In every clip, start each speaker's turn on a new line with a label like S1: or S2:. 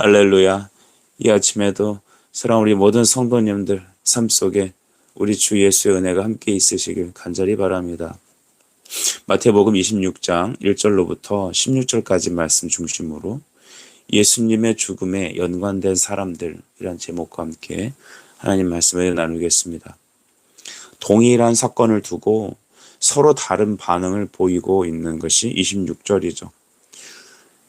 S1: 할렐루야. 이 아침에도 사랑하는 우리 모든 성도님들 삶 속에 우리 주 예수의 은혜가 함께 있으시길 간절히 바랍니다. 마태복음 26장 1절로부터 16절까지 말씀 중심으로 예수님의 죽음에 연관된 사람들이란 제목과 함께 하나님 말씀을 나누겠습니다. 동일한 사건을 두고 서로 다른 반응을 보이고 있는 것이 26절이죠.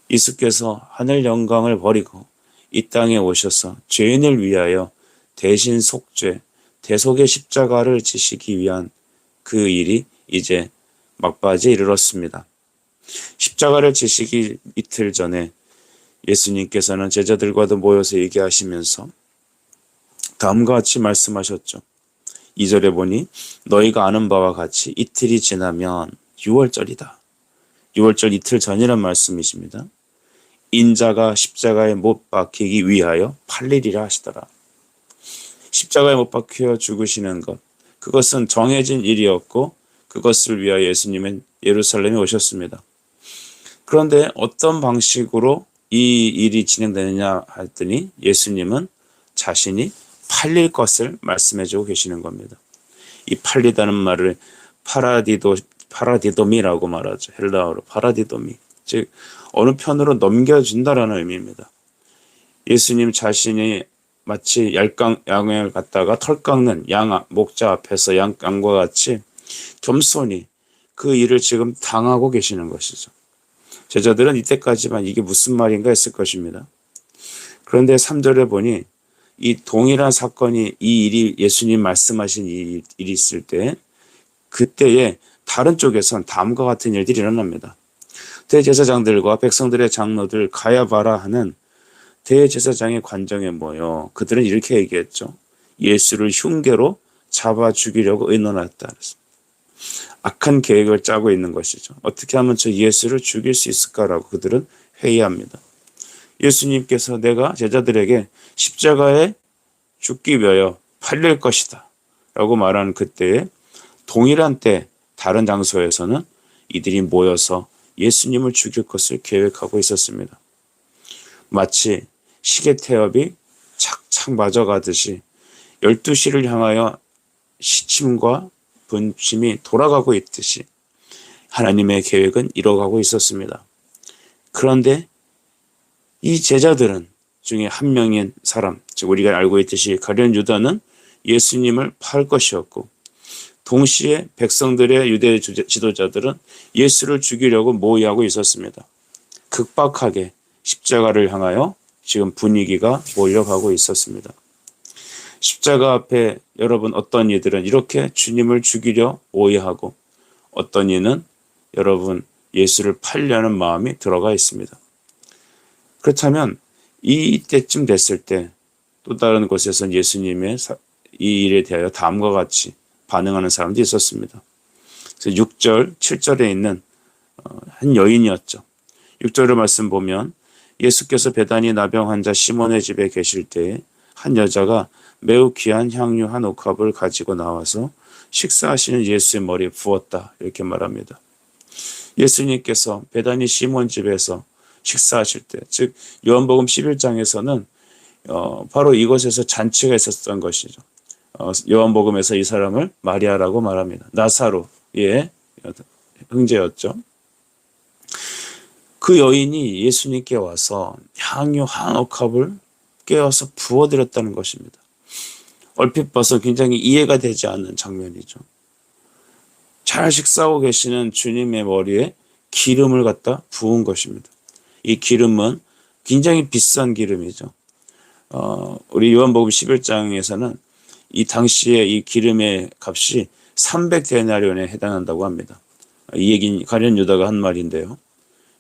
S1: 예수께서 하늘 영광을 버리고 이 땅에 오셔서 죄인을 위하여 대신 속죄, 대속의 십자가를 지시기 위한 그 일이 이제 막바지에 이르렀습니다. 십자가를 지시기 이틀 전에 예수님께서는 제자들과도 모여서 얘기하시면서 다음과 같이 말씀하셨죠. 2절에 보니 너희가 아는 바와 같이 이틀이 지나면 6월절이다. 6월절 이틀 전이란 말씀이십니다. 인자가 십자가에 못 박히기 위하여 팔리리라 하시더라. 십자가에 못 박혀 죽으시는 것, 그것은 정해진 일이었고 그것을 위하여 예수님은 예루살렘에 오셨습니다. 그런데 어떤 방식으로 이 일이 진행되느냐 했더니 예수님은 자신이 팔릴 것을 말씀해주고 계시는 겁니다. 이 팔리다는 말을 파라디도미라고 말하죠. 헬라어로 파라디도미. 즉 어느 편으로 넘겨준다라는 의미입니다. 예수님 자신이 마치 양을 갖다가 털 깎는 목자 앞에서 양과 같이 겸손히 그 일을 지금 당하고 계시는 것이죠. 제자들은 이때까지만 이게 무슨 말인가 했을 것입니다. 그런데 3절에 보니 이 동일한 사건이 이 일이 예수님 말씀하신 일이 있을 때 그때에 다른 쪽에선 다음과 같은 일들이 일어납니다. 대제사장들과 백성들의 장로들 가야바라 하는 대제사장의 관정에 모여 그들은 이렇게 얘기했죠. 예수를 흉계로 잡아 죽이려고 의논했다. 악한 계획을 짜고 있는 것이죠. 어떻게 하면 저 예수를 죽일 수 있을까라고 그들은 회의합니다. 예수님께서 내가 제자들에게 십자가에 죽기 위하여 팔릴 것이다 라고 말하는 그때에 동일한 때 다른 장소에서는 이들이 모여서 예수님을 죽일 것을 계획하고 있었습니다. 마치 시계 태엽이 착착 맞아가듯이 12시를 향하여 시침과 분침이 돌아가고 있듯이 하나님의 계획은 이뤄가고 있었습니다. 그런데 이 제자들은 중에 한 명인 사람, 즉 우리가 알고 있듯이 가룟 유다는 예수님을 팔 것이었고 동시에 백성들의 유대 지도자들은 예수를 죽이려고 모의하고 있었습니다. 극박하게 십자가를 향하여 지금 분위기가 몰려가고 있었습니다. 십자가 앞에 여러분 어떤 이들은 이렇게 주님을 죽이려 오해하고 어떤 이는 여러분 예수를 팔려는 마음이 들어가 있습니다. 그렇다면 이때쯤 됐을 때 또 다른 곳에서는 예수님의 이 일에 대하여 다음과 같이 반응하는 사람도 있었습니다. 그래서 6절, 7절에 있는 한 여인이었죠. 6절의 말씀 보면 예수께서 베다니 나병 환자 시몬의 집에 계실 때에 한 여자가 매우 귀한 향유 한 옥합을 가지고 나와서 식사하시는 예수의 머리에 부었다 이렇게 말합니다. 예수님께서 베다니 시몬 집에서 식사하실 때, 즉 요한복음 11장에서는 바로 이곳에서 잔치가 있었던 것이죠. 요한복음에서 이 사람을 마리아라고 말합니다. 나사로의 형제였죠. 그 여인이 예수님께 와서 향유 한 옥합을 깨어서 부어드렸다는 것입니다. 얼핏 봐서 굉장히 이해가 되지 않는 장면이죠. 잘 식사하고 계시는 주님의 머리에 기름을 갖다 부은 것입니다. 이 기름은 굉장히 비싼 기름이죠. 우리 요한복음 11장에서는 이 당시에 이 기름의 값이 300데나리온에 해당한다고 합니다. 이 얘기는 가룟 유다가 한 말인데요.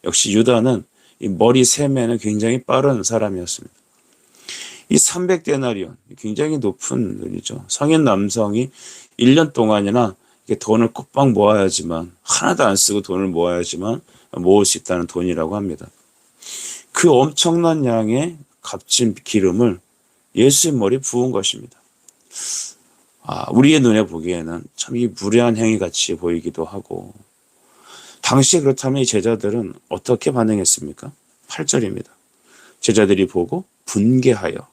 S1: 역시 유다는 이 머리 셈에는 굉장히 빠른 사람이었습니다. 이 300데나리온, 굉장히 높은 돈이죠. 성인 남성이 1년 동안이나 돈을 꼭박 모아야지만, 하나도 안 쓰고 돈을 모아야지만 모을 수 있다는 돈이라고 합니다. 그 엄청난 양의 값진 기름을 예수의 머리에 부은 것입니다. 우리의 눈에 보기에는 참 이 무례한 행위 같이 보이기도 하고, 당시에 그렇다면 이 제자들은 어떻게 반응했습니까? 8절입니다. 제자들이 보고 분개하여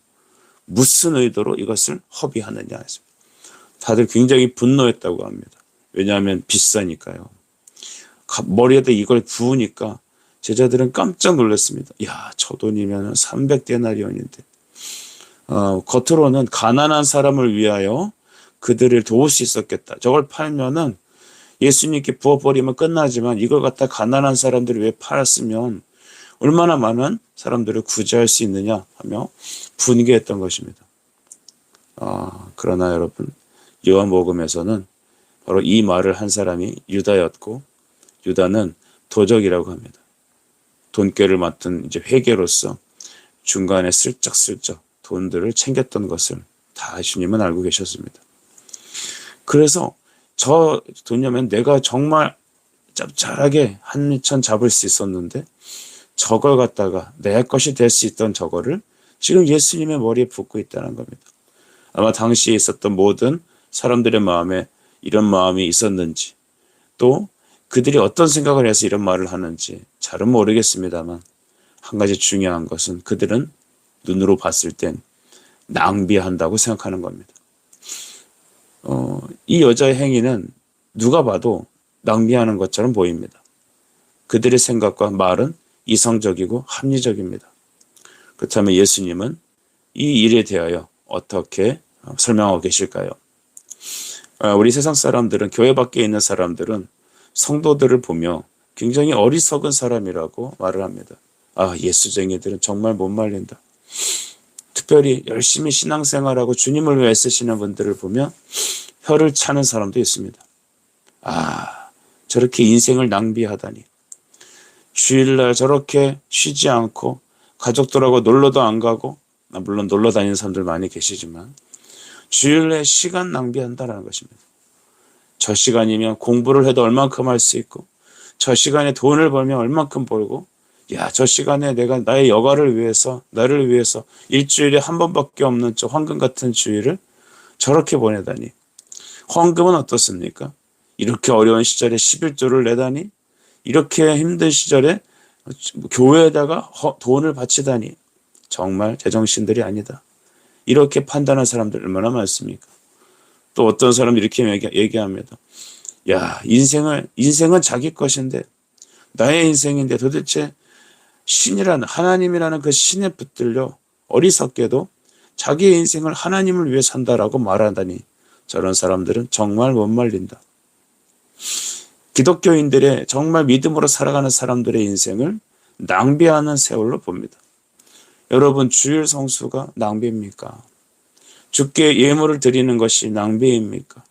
S1: 무슨 의도로 이것을 허비하느냐 했습니다. 다들 굉장히 분노했다고 합니다. 왜냐하면 비싸니까요. 머리에다 이걸 부으니까 제자들은 깜짝 놀랐습니다. 야, 저 돈이면 300데나리온인데. 겉으로는 가난한 사람을 위하여 그들을 도울 수 있었겠다. 저걸 팔면은 예수님께 부어버리면 끝나지만 이걸 갖다 가난한 사람들을 왜 팔았으면 얼마나 많은 사람들을 구제할 수 있느냐 하며 분개했던 것입니다. 그러나 여러분, 요한복음에서는 바로 이 말을 한 사람이 유다였고, 유다는 도적이라고 합니다. 돈꾀를 맡은 이제 회계로서 중간에 슬쩍슬쩍 돈들을 챙겼던 것을 다 주님은 알고 계셨습니다. 그래서 저 돈이면 내가 정말 짭짤하게 한 천 잡을 수 있었는데 저걸 갖다가 내 것이 될 수 있던 저거를 지금 예수님의 머리에 붓고 있다는 겁니다. 아마 당시에 있었던 모든 사람들의 마음에 이런 마음이 있었는지, 또 그들이 어떤 생각을 해서 이런 말을 하는지 잘은 모르겠습니다만, 한 가지 중요한 것은 그들은 눈으로 봤을 땐 낭비한다고 생각하는 겁니다. 이 여자의 행위는 누가 봐도 낭비하는 것처럼 보입니다. 그들의 생각과 말은 이성적이고 합리적입니다. 그렇다면 예수님은 이 일에 대하여 어떻게 설명하고 계실까요? 우리 세상 사람들은, 교회 밖에 있는 사람들은 성도들을 보며 굉장히 어리석은 사람이라고 말을 합니다. 예수쟁이들은 정말 못 말린다. 특별히 열심히 신앙생활하고 주님을 위해 애쓰시는 분들을 보면 혀를 차는 사람도 있습니다. 저렇게 인생을 낭비하다니. 주일날 저렇게 쉬지 않고 가족들하고 놀러도 안 가고, 물론 놀러 다니는 사람들 많이 계시지만 주일에 시간 낭비한다라는 것입니다. 저 시간이면 공부를 해도 얼만큼 할 수 있고, 저 시간에 돈을 벌면 얼만큼 벌고, 저 시간에 내가 나의 여가를 위해서, 나를 위해서 일주일에 한 번밖에 없는 저 황금 같은 주일을 저렇게 보내다니. 헌금은 어떻습니까? 이렇게 어려운 시절에 11조를 내다니, 이렇게 힘든 시절에 교회에다가 돈을 바치다니, 정말 제정신들이 아니다. 이렇게 판단하는 사람들 얼마나 많습니까? 또 어떤 사람들이 이렇게 얘기합니다. 인생은 자기 것인데, 나의 인생인데 도대체 하나님이라는 그 신에 붙들려 어리석게도 자기의 인생을 하나님을 위해 산다라고 말한다니, 저런 사람들은 정말 못 말린다. 기독교인들의 정말 믿음으로 살아가는 사람들의 인생을 낭비하는 세월로 봅니다. 여러분, 주일 성수가 낭비입니까? 주께 예물을 드리는 것이 낭비입니까?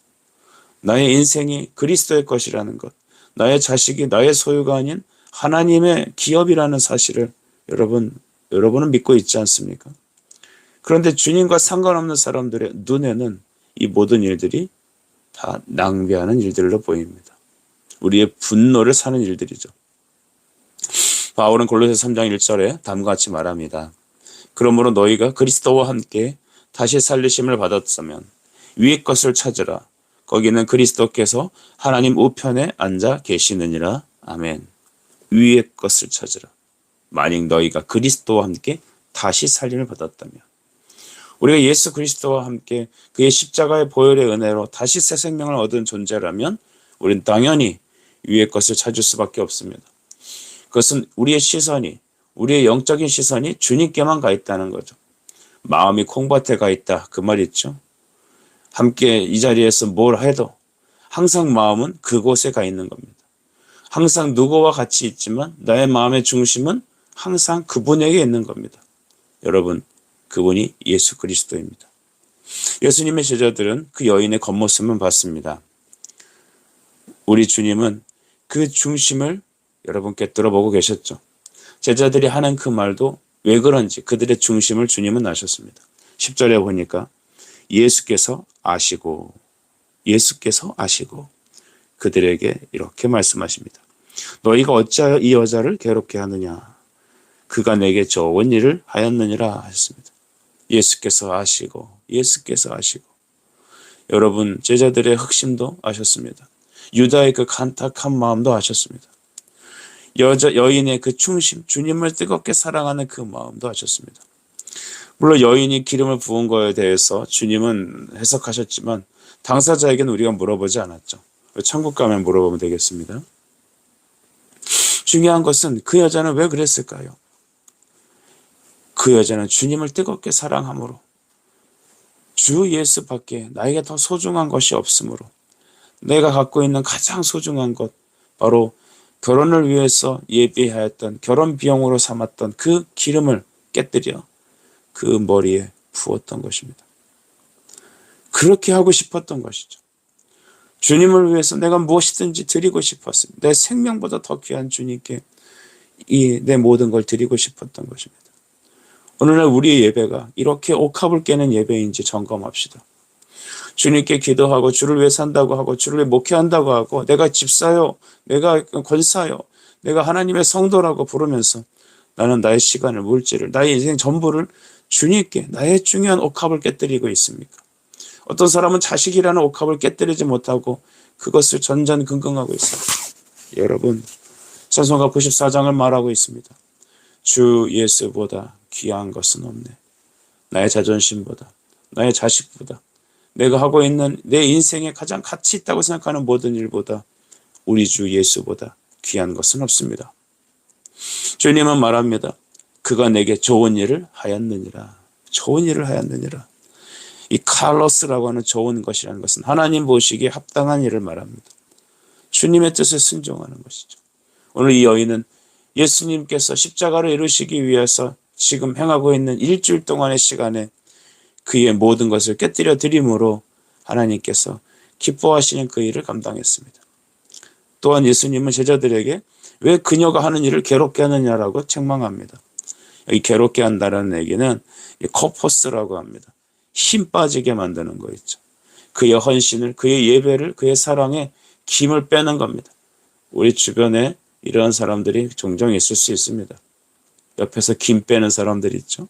S1: 나의 인생이 그리스도의 것이라는 것, 나의 자식이 나의 소유가 아닌 하나님의 기업이라는 사실을 여러분은 믿고 있지 않습니까? 그런데 주님과 상관없는 사람들의 눈에는 이 모든 일들이 다 낭비하는 일들로 보입니다. 우리의 분노를 사는 일들이죠. 바울은 골로새 3장 1절에 다음과 같이 말합니다. 그러므로 너희가 그리스도와 함께 다시 살리심을 받았으면 위의 것을 찾으라. 거기는 그리스도께서 하나님 우편에 앉아 계시느니라. 아멘. 위의 것을 찾으라. 만약 너희가 그리스도와 함께 다시 살림을 받았다면, 우리가 예수 그리스도와 함께 그의 십자가의 보혈의 은혜로 다시 새 생명을 얻은 존재라면 우리는 당연히 위의 것을 찾을 수밖에 없습니다. 그것은 우리의 영적인 시선이 주님께만 가 있다는 거죠. 마음이 콩밭에 가 있다, 그 말 있죠. 함께 이 자리에서 뭘 해도 항상 마음은 그곳에 가 있는 겁니다. 항상 누구와 같이 있지만 나의 마음의 중심은 항상 그분에게 있는 겁니다. 여러분, 그분이 예수 그리스도입니다. 예수님의 제자들은 그 여인의 겉모습만 봤습니다. 우리 주님은 그 중심을 여러분께 들어보고 계셨죠. 제자들이 하는 그 말도 왜 그런지 그들의 중심을 주님은 아셨습니다. 10절에 보니까 예수께서 아시고 그들에게 이렇게 말씀하십니다. 너희가 어찌하여 이 여자를 괴롭게 하느냐? 그가 내게 좋은 일을 하였느니라 하셨습니다. 예수께서 아시고 여러분, 제자들의 흑심도 아셨습니다. 유다의 그 간탁한 마음도 아셨습니다. 여인의 그 충심, 주님을 뜨겁게 사랑하는 그 마음도 하셨습니다. 물론 여인이 기름을 부은 거에 대해서 주님은 해석하셨지만 당사자에게는 우리가 물어보지 않았죠. 천국 가면 물어보면 되겠습니다. 중요한 것은 그 여자는 왜 그랬을까요? 그 여자는 주님을 뜨겁게 사랑함으로, 주 예수밖에 나에게 더 소중한 것이 없으므로, 내가 갖고 있는 가장 소중한 것, 바로 결혼을 위해서 예비하였던, 결혼 비용으로 삼았던 그 기름을 깨뜨려 그 머리에 부었던 것입니다. 그렇게 하고 싶었던 것이죠. 주님을 위해서 내가 무엇이든지 드리고 싶었습니다. 내 생명보다 더 귀한 주님께 내 모든 걸 드리고 싶었던 것입니다. 오늘날 우리의 예배가 이렇게 옥합을 깨는 예배인지 점검합시다. 주님께 기도하고 주를 위해 산다고 하고 주를 위해 목회한다고 하고 내가 집사요, 내가 권사요, 내가 하나님의 성도라고 부르면서 나는 나의 시간을, 물질을, 나의 인생 전부를 주님께 나의 중요한 옥합을 깨뜨리고 있습니까? 어떤 사람은 자식이라는 옥합을 깨뜨리지 못하고 그것을 전전긍긍하고 있어요. 여러분, 찬송가 94장을 말하고 있습니다. 주 예수보다 귀한 것은 없네. 나의 자존심보다, 나의 자식보다, 내가 하고 있는 내 인생에 가장 가치 있다고 생각하는 모든 일보다 우리 주 예수보다 귀한 것은 없습니다. 주님은 말합니다. 그가 내게 좋은 일을 하였느니라. 좋은 일을 하였느니라. 이 칼로스라고 하는 좋은 것이라는 것은 하나님 보시기에 합당한 일을 말합니다. 주님의 뜻에 순종하는 것이죠. 오늘 이 여인은 예수님께서 십자가를 이루시기 위해서 지금 행하고 있는 일주일 동안의 시간에 그의 모든 것을 깨뜨려 드림으로 하나님께서 기뻐하시는 그 일을 감당했습니다. 또한 예수님은 제자들에게 왜 그녀가 하는 일을 괴롭게 하느냐라고 책망합니다. 여기 괴롭게 한다는 얘기는 코포스라고 합니다. 힘 빠지게 만드는 거 있죠. 그의 헌신을, 그의 예배를, 그의 사랑에 김을 빼는 겁니다. 우리 주변에 이러한 사람들이 종종 있을 수 있습니다. 옆에서 김 빼는 사람들이 있죠.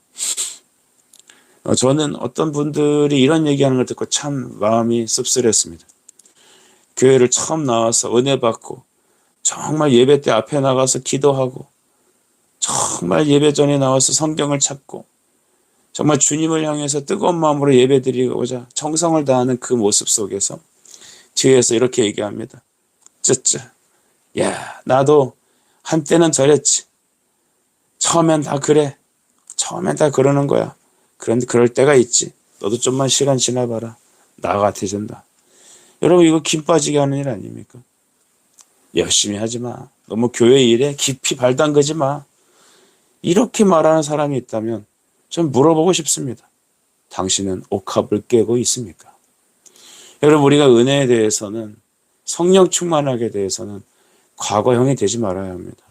S1: 저는 어떤 분들이 이런 얘기하는 걸 듣고 참 마음이 씁쓸했습니다. 교회를 처음 나와서 은혜 받고 정말 예배 때 앞에 나가서 기도하고 정말 예배 전에 나와서 성경을 찾고 정말 주님을 향해서 뜨거운 마음으로 예배드리고자 정성을 다하는 그 모습 속에서 뒤에서 이렇게 얘기합니다. 쩌쩌, 야, 나도 한때는 저랬지. 처음엔 다 그래. 처음엔 다 그러는 거야. 그런데 그럴 때가 있지. 너도 좀만 시간 지나봐라. 나 같아진다. 여러분, 이거 김 빠지게 하는 일 아닙니까? 열심히 하지 마. 너무 교회 일에 깊이 발 담그지 마. 이렇게 말하는 사람이 있다면 좀 물어보고 싶습니다. 당신은 옥합을 깨고 있습니까? 여러분, 우리가 은혜에 대해서는, 성령 충만하게 대해서는 과거형이 되지 말아야 합니다.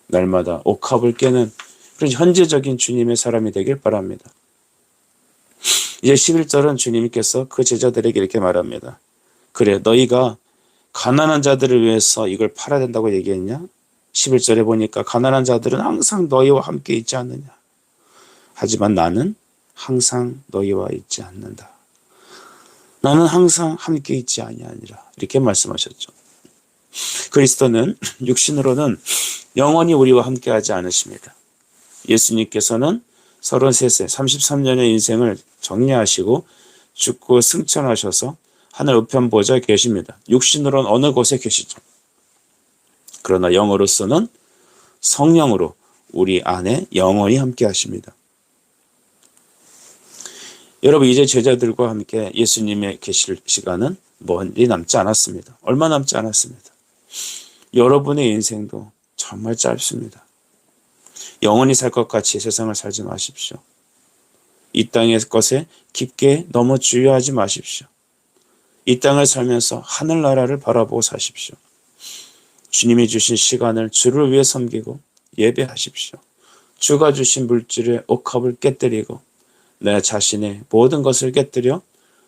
S1: 날마다 옥합을 깨는 그런 현재적인 주님의 사람이 되길 바랍니다. 이제 11절은 주님께서 그 제자들에게 이렇게 말합니다. 그래, 너희가 가난한 자들을 위해서 이걸 팔아야 된다고 얘기했냐? 11절에 보니까 가난한 자들은 항상 너희와 함께 있지 않느냐? 하지만 나는 항상 너희와 있지 않는다. 나는 항상 함께 있지 아니하니라. 이렇게 말씀하셨죠. 그리스도는 육신으로는 영원히 우리와 함께 하지 않으십니다. 예수님께서는 33세, 33년의 인생을 정리하시고 죽고 승천하셔서 하늘 우편 보좌에 계십니다. 육신으로는 어느 곳에 계시죠. 그러나 영으로서는 성령으로 우리 안에 영원히 함께 하십니다. 여러분, 이제 제자들과 함께 예수님의 계실 시간은 멀리 남지 않았습니다. 얼마 남지 않았습니다. 여러분의 인생도 정말 짧습니다. 영원히 살 것 같이 세상을 살지 마십시오. 이 땅의 것에 깊게 너무 주의하지 마십시오. 이 땅을 살면서 하늘나라를 바라보고 사십시오. 주님이 주신 시간을 주를 위해 섬기고 예배하십시오. 주가 주신 물질의 옥합을 깨뜨리고 내 자신의 모든 것을 깨뜨려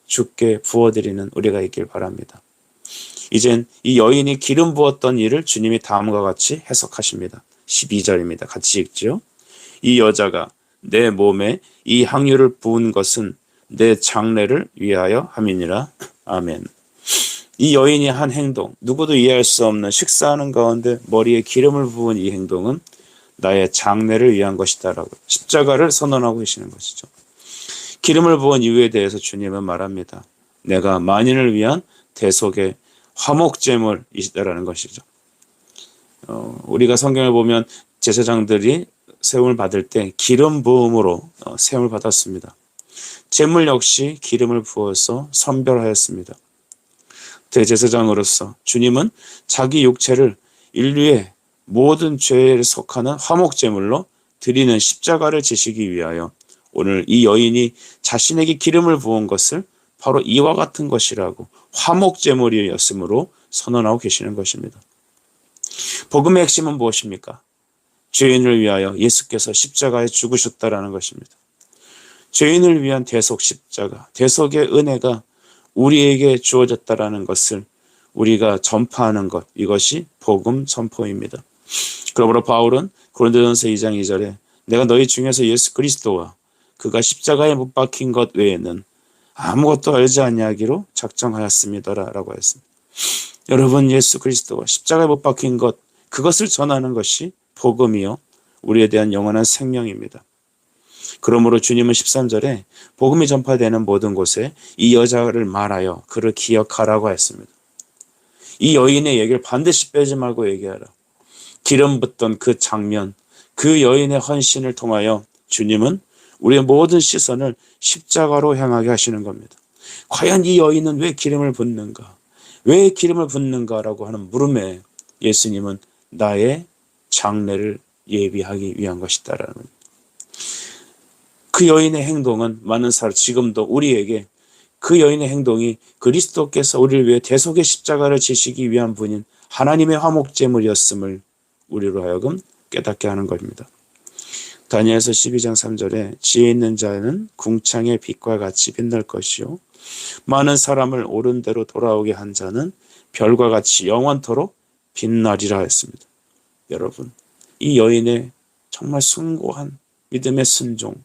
S1: 주께 부어드리는 우리가 있길 바랍니다. 이젠 이 여인이 기름 부었던 일을 주님이 다음과 같이 해석하십니다. 12절입니다. 같이 읽지요. 이 여자가 내 몸에 이 향유를 부은 것은 내 장례를 위하여 함이니라. 아멘. 이 여인이 한 행동, 누구도 이해할 수 없는 식사하는 가운데 머리에 기름을 부은 이 행동은 나의 장래를 위한 것이다라고 십자가를 선언하고 계시는 것이죠. 기름을 부은 이유에 대해서 주님은 말합니다. 내가 만인을 위한 대속의 화목제물이시다라는 것이죠. 우리가 성경을 보면 제사장들이 세움을 받을 때 기름 부음으로 세움을 받았습니다. 제물 역시 기름을 부어서 선별하였습니다. 대제사장으로서 주님은 자기 육체를 인류의 모든 죄에 속하는 화목제물로 드리는 십자가를 지시기 위하여 오늘 이 여인이 자신에게 기름을 부은 것을 바로 이와 같은 것이라고 화목제물이었으므로 선언하고 계시는 것입니다. 복음의 핵심은 무엇입니까? 죄인을 위하여 예수께서 십자가에 죽으셨다라는 것입니다. 죄인을 위한 대속 십자가, 대속의 은혜가 우리에게 주어졌다라는 것을 우리가 전파하는 것, 이것이 복음 선포입니다. 그러므로 바울은 고린도전서 2장 2절에 내가 너희 중에서 예수 그리스도와 그가 십자가에 못 박힌 것 외에는 아무것도 알지 아니하기로 작정하였습니다라고 했습니다. 여러분, 예수 그리스도와 십자가에 못 박힌 것, 그것을 전하는 것이 복음이요 우리에 대한 영원한 생명입니다. 그러므로 주님은 13절에 복음이 전파되는 모든 곳에 이 여자를 말하여 그를 기억하라고 했습니다. 이 여인의 얘기를 반드시 빼지 말고 얘기하라. 기름 붓던 그 장면, 그 여인의 헌신을 통하여 주님은 우리의 모든 시선을 십자가로 향하게 하시는 겁니다. 과연 이 여인은 왜 기름을 붓는가? 왜 기름을 붓는가라고 하는 물음에 예수님은 나의 장래를 예비하기 위한 것이다라는 그 여인의 행동은 많은 사람 지금도 우리에게 그 여인의 행동이 그리스도께서 우리를 위해 대속의 십자가를 지시기 위한 분인 하나님의 화목제물이었음을 우리로 하여금 깨닫게 하는 것입니다. 다니엘서 12장 3절에 지혜 있는 자는 궁창의 빛과 같이 빛날 것이요 많은 사람을 옳은 대로 돌아오게 한 자는 별과 같이 영원토록 빛나리라 했습니다. 여러분, 이 여인의 정말 숭고한 믿음의 순종,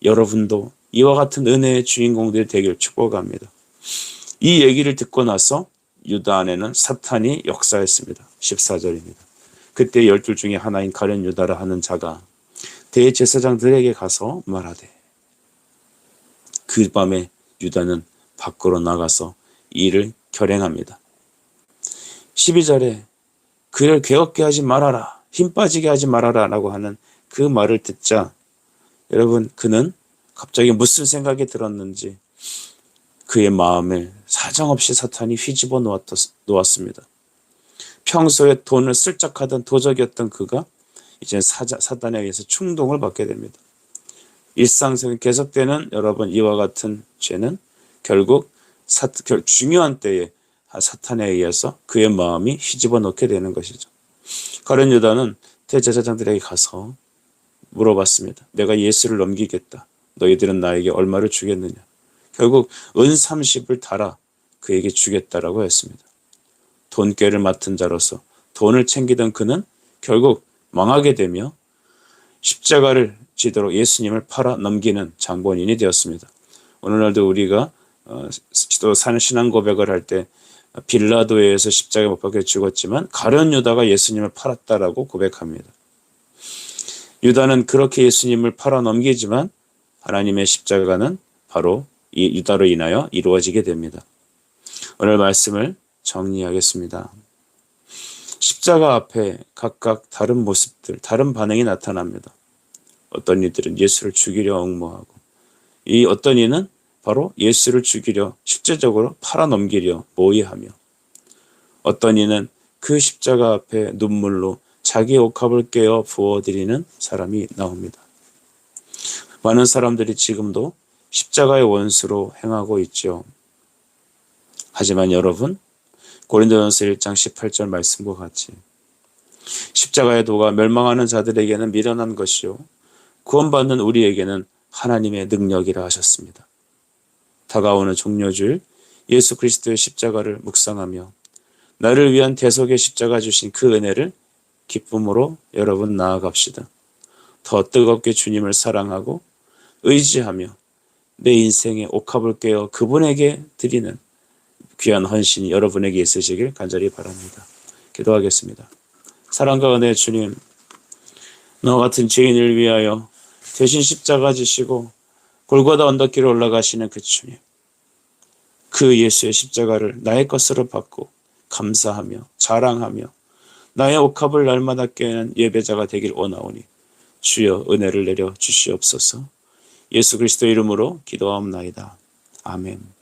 S1: 여러분도 이와 같은 은혜의 주인공들이 되길 축복합니다. 이 얘기를 듣고 나서 유다 안에는 사탄이 역사했습니다. 14절입니다. 그때 12 중에 하나인 가룟 유다라 하는 자가 대제사장들에게 가서 말하되, 그 밤에 유다는 밖으로 나가서 이를 결행합니다. 12절에 그를 괴롭게 하지 말아라, 힘 빠지게 하지 말아라 라고 하는 그 말을 듣자 여러분, 그는 갑자기 무슨 생각이 들었는지 그의 마음을 사정없이 사탄이 휘집어 놓았습니다. 평소에 돈을 슬쩍 하던 도적이었던 그가 이제 사탄에 의해서 충동을 받게 됩니다. 일상생활 계속되는 여러분 이와 같은 죄는 결국 중요한 때에 사탄에 의해서 그의 마음이 휘집어 놓게 되는 것이죠. 가룟 유다는 대제사장들에게 가서 물어봤습니다. 내가 예수를 넘기겠다. 너희들은 나에게 얼마를 주겠느냐. 결국 은 30을 달아 그에게 주겠다라고 했습니다. 돈꾀를 맡은 자로서 돈을 챙기던 그는 결국 망하게 되며 십자가를 지도록 예수님을 팔아 넘기는 장본인이 되었습니다. 오늘날도 우리가 또 신앙 고백을 할 때 빌라도에 의해서 십자가에 못 박혀 죽었지만 가룟 유다가 예수님을 팔았다라고 고백합니다. 유다는 그렇게 예수님을 팔아 넘기지만 하나님의 십자가는 바로 이 유다로 인하여 이루어지게 됩니다. 오늘 말씀을 정리하겠습니다. 십자가 앞에 각각 다른 모습들, 다른 반응이 나타납니다. 어떤 이들은 예수를 죽이려 엉모하고, 이 어떤 이는 바로 예수를 죽이려 실제적으로 팔아 넘기려 모의하며, 어떤 이는 그 십자가 앞에 눈물로 자기 옥합을 깨어 부어드리는 사람이 나옵니다. 많은 사람들이 지금도 십자가의 원수로 행하고 있죠. 하지만 여러분, 고린도전서 1장 18절 말씀과 같이 십자가의 도가 멸망하는 자들에게는 미련한 것이요 구원받는 우리에게는 하나님의 능력이라 하셨습니다. 다가오는 종료주일 예수 그리스도의 십자가를 묵상하며 나를 위한 대속의 십자가 주신 그 은혜를 기쁨으로 여러분 나아갑시다. 더 뜨겁게 주님을 사랑하고 의지하며 내 인생의 옥합을 깨어 그분에게 드리는 귀한 헌신이 여러분에게 있으시길 간절히 바랍니다. 기도하겠습니다. 사랑과 은혜의 주님, 너와 같은 죄인을 위하여 대신 십자가 지시고 골고다 언덕길에 올라가시는 그 주님, 그 예수의 십자가를 나의 것으로 받고 감사하며 자랑하며 나의 옥합을 날마다 깨는 예배자가 되길 원하오니 주여 은혜를 내려 주시옵소서. 예수 그리스도 이름으로 기도하옵나이다. 아멘.